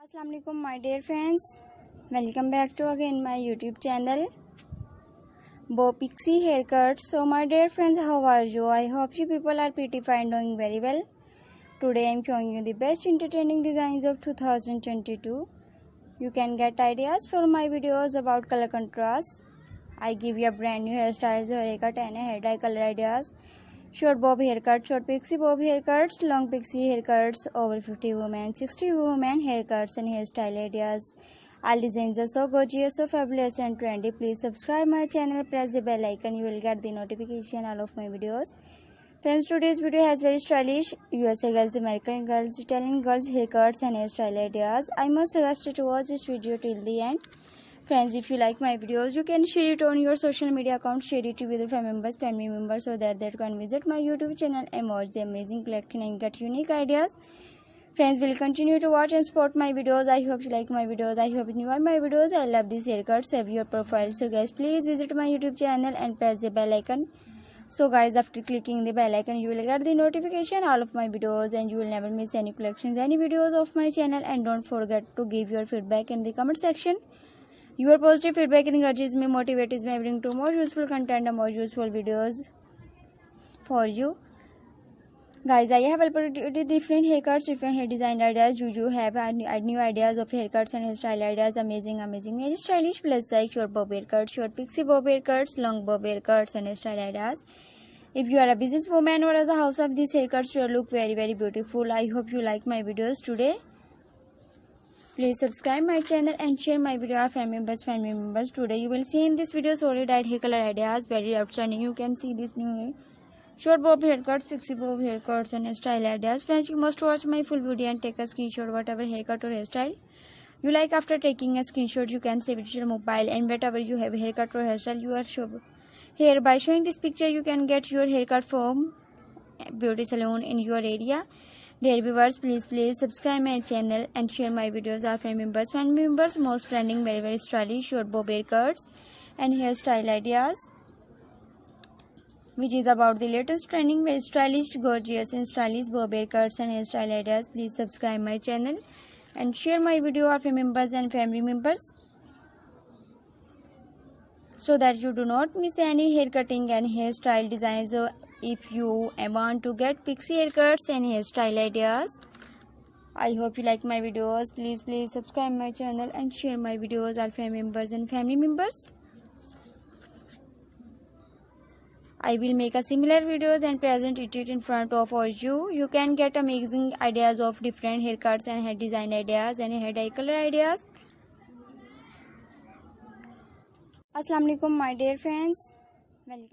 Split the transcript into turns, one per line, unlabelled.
Assalamu alaikum my dear friends, welcome back to again my YouTube channel Bobpixie Haircuts. So my dear friends, how are you? I hope you people are pretty fine, doing very well. Today I am showing you the best entertaining designs of 2022. You can get ideas for my videos about color contrast. I give you a brand new hairstyles, haircut and hair dye color ideas. Short bob haircut, short pixie bob haircuts, long pixie haircuts, over 50 women, 60 women haircuts and hairstyle ideas. All designs are so gorgeous, so fabulous and trendy. Please subscribe my channel, press the bell icon, you will get the notification all of my videos. Friends, today's video has very stylish USA girls, American girls, Italian girls haircuts and hairstyle ideas. I must suggest you to watch this video till the end. Friends, if you like my videos, you can share it on your social media account, share it with your family members so that they can visit my YouTube channel and watch the amazing collection and get unique ideas. Friends, will continue to watch and support my videos. I hope you like my videos. I hope you enjoy my videos. I love these haircuts. Save your profile. So guys, please visit my YouTube channel and press the bell icon. So guys, after clicking the bell icon, you will get the notification all of my videos and you will never miss any collections, any videos of my channel. And don't forget to give your feedback in the comment section. Your positive feedback encourages me, motivates me, bring to more useful content and more useful videos for you. Guys, I have uploaded different haircuts, different hair design ideas. You have new ideas of haircuts and hairstyle ideas. Amazing, very stylish plus size short bob haircuts, short pixie bob haircuts, long bob haircuts and hairstyle ideas. If you are a businesswoman or as a house of these haircuts, you look very beautiful. I hope you like my videos today. Please subscribe my channel and share my video with family members. Today you will see in this video solid hair color ideas, very outstanding. You can see this new short bob haircuts, pixie bob haircuts and hairstyle ideas. Friends, you must watch my full video and take a screenshot whatever haircut or hairstyle you like. After taking a screenshot, you can save it to your mobile and whatever you have haircut or hairstyle you are here. By showing this picture, you can get your haircut from beauty salon in your area. Dear viewers, please subscribe my channel and share my videos with family members. Most trending, very stylish short bob haircuts and hairstyle ideas, which is about the latest trending, very stylish, gorgeous and stylish bob haircuts and hairstyle ideas. Please subscribe my channel and share my video with family members so that you do not miss any hair cutting and hairstyle designs. So if you want to get pixie haircuts and hairstyle ideas, I hope you like my videos. Please subscribe my channel and share my videos with family members. I will make a similar videos and present it in front of you. You can get amazing ideas of different haircuts and hair design ideas and hair dye color ideas. Assalamu alaikum my dear friends, welcome.